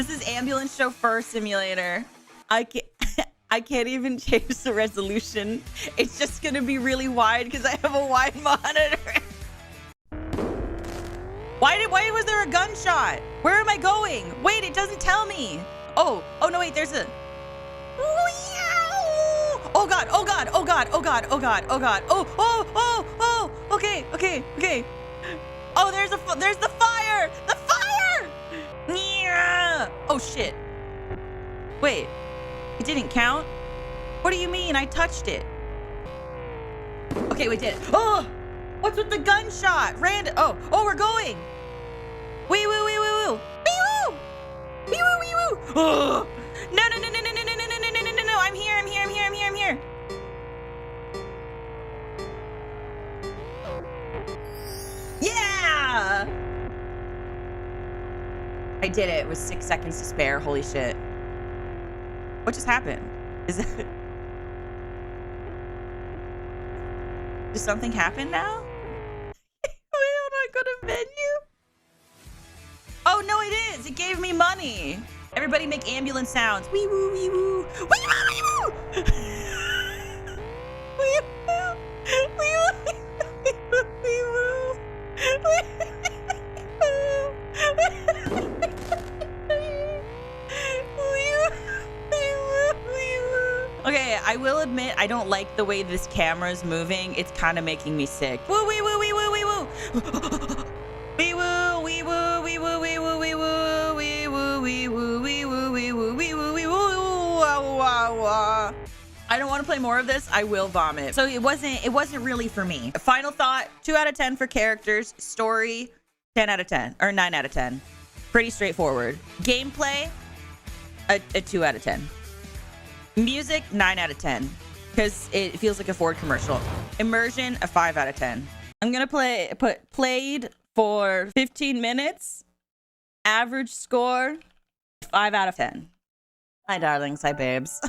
This is Ambulance Chauffeur Simulator. I can't even change the resolution. It's just gonna be really wide because I have a wide monitor. Why was there a gunshot? Where am I going? Wait, it doesn't tell me. Oh no, wait, there's a... Oh god, oh god, oh god, oh god, oh god, oh god. Oh, okay. Oh, there's the fire! The fire! Yeah! Oh shit. Wait, it didn't count? What do you mean? I touched it. Okay, we did it. Oh! What's with the gunshot? Random. Oh, we're going. Wee woo. Wee woo. Oh! No. I'm here. Yeah! I did it with 6 seconds to spare. Holy shit. What just happened? Did something happen now? Wait, hold on, go to menu. Oh no, it is. It gave me money. Everybody make ambulance sounds. Wee woo, wee woo. Wee woo, wee woo. Wee woo. Wee woo. Wee woo. Okay, I will admit I don't like the way this camera's moving. It's kind of making me sick. Woo wee woo wee woo wee woo. Wee woo wee woo wee woo wee woo wee woo wee woo wee woo wee woo wee woo wee woo wee woo. I don't want to play more of this. I will vomit. So it wasn't really for me. Final thought, 2 out of 10 for characters. Story, 10 out of 10 or 9 out of 10. Pretty straightforward. Gameplay, a 2 out of 10. Music, 9 out of 10 because it feels like a Ford commercial. Immersion, a 5 out of 10. I'm gonna played for 15 minutes. Average score, 5 out of 10. Hi darlings, hi babes.